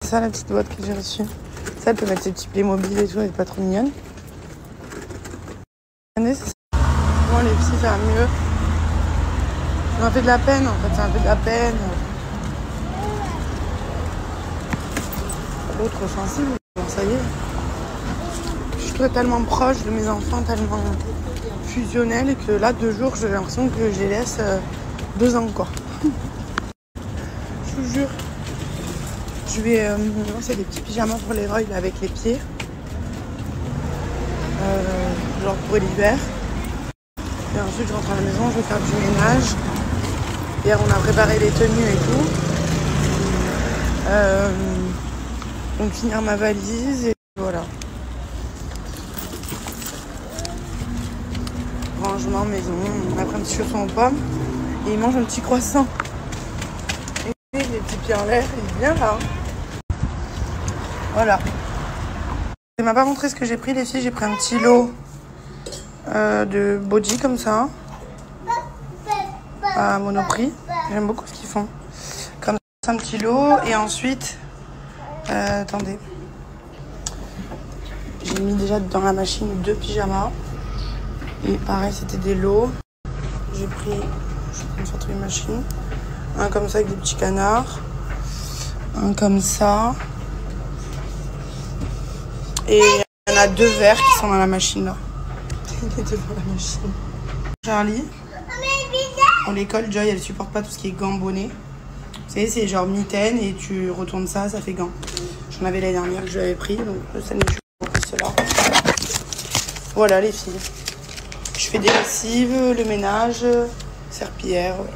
C'est ça la petite boîte que j'ai reçue. Ça, elle peut mettre ses petits Playmobil et tout, elle est pas trop mignonne. Bon, les filles, ça va mieux. Ça m'a fait de la peine, en fait, ça m'a fait de la peine. L'autre sensible, ça y est. Je suis tellement proche de mes enfants, tellement fusionnelle, et que là, 2 jours, j'ai l'impression que je les laisse 2 ans, quoi. Je vous jure. Je vais lancer des petits pyjamas pour les Roy avec les pieds. Genre pour l'hiver. Et ensuite, je rentre à la maison, je vais faire du ménage. Hier, on a préparé les tenues et tout. Donc, finir ma valise et voilà. Rangement maison. On a pris un petit chausson aux pommes. Et il mange un petit croissant. Et les petits pieds en l'air, il est bien là. Voilà. Je ne m'a pas montré ce que j'ai pris, les filles. J'ai pris un petit lot de body comme ça. À Monoprix. J'aime beaucoup ce qu'ils font. Comme ça, un petit lot. Et ensuite, attendez. J'ai mis déjà dans la machine 2 pyjamas. Et pareil, c'était des lots. J'ai pris, je vais prendre sur toutes les machines. Un comme ça avec des petits canards. Un comme ça. Et il y en a 2 verts qui sont dans la machine là. Les 2 dans la machine. Charlie. Pour l'école, Joy, elle supporte pas tout ce qui est gants bonnet. Vous savez, c'est genre mitaine et tu retournes ça, ça fait gants. J'en avais l'année dernière que je l'avais pris, donc ça n'est plus cela. Voilà les filles. Je fais des lessives, le ménage, serpillière. Voilà.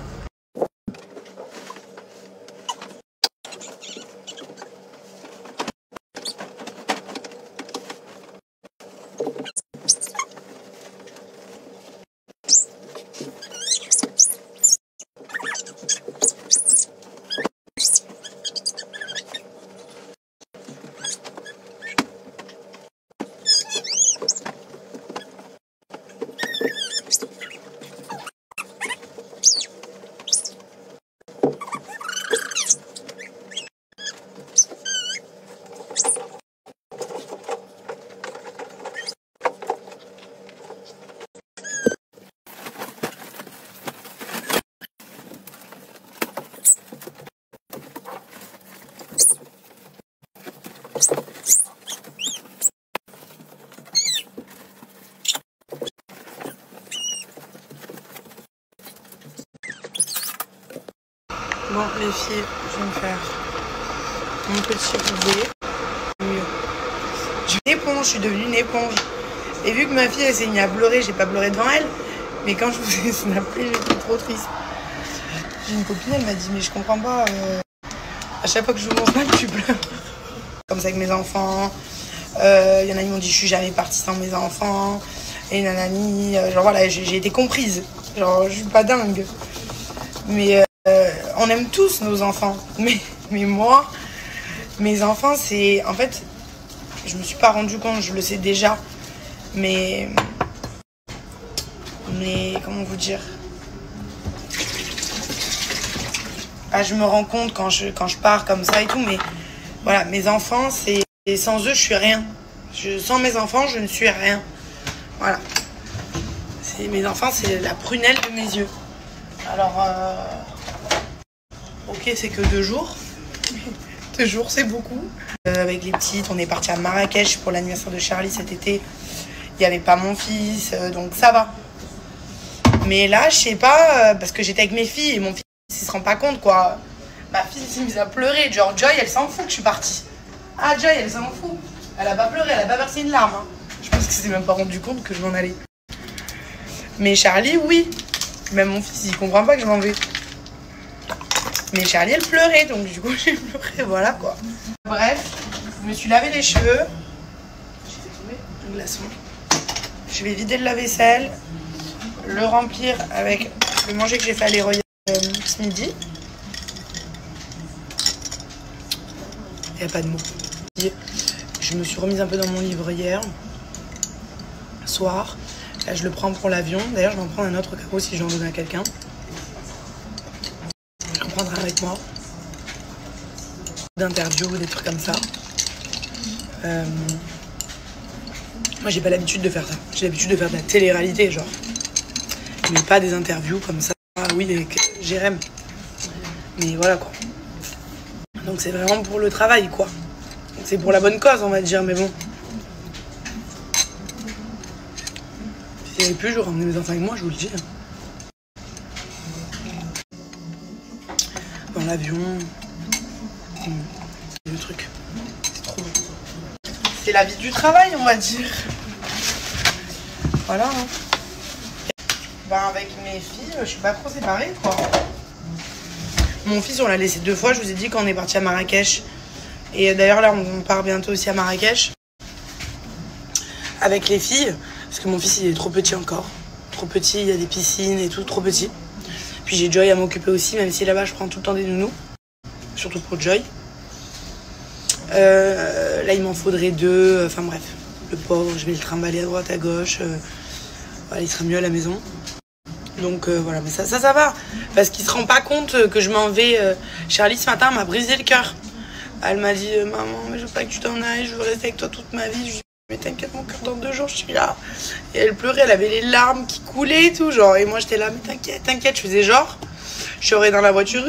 Bon les filles, je vais me faire mon petit boulet. Mieux. Je suis une éponge, je suis devenue une éponge. Et vu que ma fille elle s'est mise à pleurer, j'ai pas pleuré devant elle. Mais quand je vous ai snappé, j'étais trop triste. J'ai une copine, elle m'a dit mais je comprends pas. À chaque fois que je vous montre snap, tu pleures. Comme ça avec mes enfants. Y en a qui m'ont dit je suis jamais partie sans mes enfants. Et nanani. Genre voilà, j'ai été comprise. Genre je suis pas dingue. Mais on aime tous nos enfants. Mais moi, mes enfants, c'est... En fait, je me suis pas rendu compte, je le sais déjà. Mais comment vous dire? Ah, je me rends compte quand je pars comme ça et tout. Mais voilà, mes enfants, c'est... Sans eux, je suis rien. Sans mes enfants, je ne suis rien. Voilà. Mes enfants, c'est la prunelle de mes yeux. Alors... Ok, c'est que 2 jours. 2 jours, c'est beaucoup. Avec les petites, on est parti à Marrakech pour l'anniversaire de Charlie cet été. Il n'y avait pas mon fils, donc ça va. Mais là, je sais pas, parce que j'étais avec mes filles et mon fils, il se rend pas compte, quoi. Ma fille s'est mise à pleurer. Genre, Joy, elle s'en fout que je suis partie. Ah, Joy, elle s'en fout. Elle a pas pleuré, elle a pas versé une larme. Hein. Je pense qu'elle s'est même pas rendu compte que je m'en allais. Mais Charlie, oui. Même mon fils, il comprend pas que je m'en vais. Mais Charlie, elle pleurait, donc du coup, j'ai pleuré, voilà quoi. Bref, je me suis lavé les cheveux. J'ai fait tomber un glaçon. Je vais vider le lave-vaisselle, le remplir avec le manger que j'ai fait à l'Héroïne ce midi. Il n'y a pas de mots. Je me suis remise un peu dans mon livre hier, soir. Là, je le prends pour l'avion. D'ailleurs, je vais en prendre un autre au cas où si je vais en donner à quelqu'un. Je en prendrai avec moi. d'interviews, des trucs comme ça. Moi, j'ai pas l'habitude de faire ça. J'ai l'habitude de faire de la télé-réalité, genre. Mais pas des interviews comme ça. Ah oui, avec Jérém. Mais voilà, quoi. Donc c'est vraiment pour le travail, quoi. C'est pour la bonne cause, on va dire, mais bon. Si j'avais pu, j'aurais emmené mes enfants avec moi, je vous le dis. Dans l'avion. Le truc. C'est trop beau. C'est la vie du travail, on va dire. Voilà. Hein. Ben, avec mes filles, je suis pas trop séparée, quoi. Mon fils, on l'a laissé 2 fois. Je vous ai dit quand on est parti à Marrakech. Et d'ailleurs, là, on part bientôt aussi à Marrakech. Avec les filles. Parce que mon fils, il est trop petit encore. Trop petit, il y a des piscines et tout, trop petit. Puis j'ai Joy à m'occuper aussi, même si là-bas, je prends tout le temps des nounous. Surtout pour Joy. Là, il m'en faudrait 2. Enfin bref, le pauvre, je vais le trimballer à droite, à gauche. Voilà, il sera mieux à la maison. Donc voilà, mais ça va. Parce qu'il se rend pas compte que je m'en vais. Charlie, ce matin, m'a brisé le cœur. Elle m'a dit, maman, mais je veux pas que tu t'en ailles, je veux rester avec toi toute ma vie. Je lui ai dit, mais t'inquiète, mon cœur, dans 2 jours, je suis là. Et elle pleurait, elle avait les larmes qui coulaient et tout, genre. Et moi, j'étais là, mais t'inquiète, je faisais genre. Je serais dans la voiture.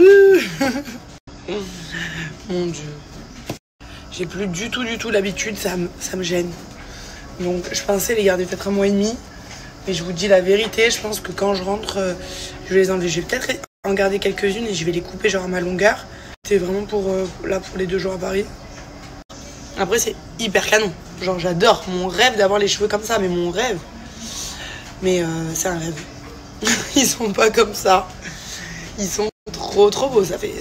Mon Dieu. J'ai plus du tout l'habitude, ça me gêne. Donc, je pensais les garder peut-être 1 mois et demi. Mais je vous dis la vérité, je pense que quand je rentre, je vais les enlever. Je vais peut-être en garder quelques-unes et je vais les couper genre à ma longueur. C'est vraiment pour les 2 jours à Paris. Après, c'est hyper canon. Genre, j'adore. Mon rêve d'avoir les cheveux comme ça, mais mon rêve. Mais c'est un rêve. Ils sont pas comme ça. Ils sont trop beaux. Ça fait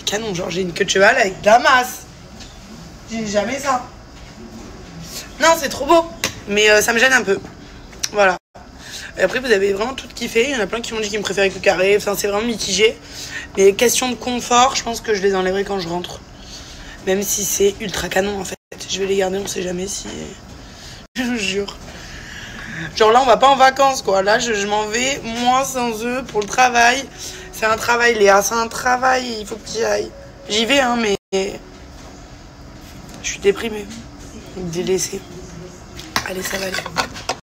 canon. Genre, j'ai une queue de cheval avec de la masse. J'ai jamais ça. Non, c'est trop beau. Mais ça me gêne un peu. Voilà. Et après, vous avez vraiment tout kiffé. Il y en a plein qui m'ont dit qu'ils me préféraient que carré. Enfin, c'est vraiment mitigé. Mais question de confort, je pense que je les enlèverai quand je rentre. Même si c'est ultra canon, en fait. Je vais les garder, on sait jamais si... Je vous jure. Genre là, on va pas en vacances, quoi. Là, je m'en vais, moi, sans eux, pour le travail. C'est un travail, Léa. C'est un travail. Il faut que tu y ailles. J'y vais, hein, mais... Je suis déprimée. Délaissée. Allez, ça va aller.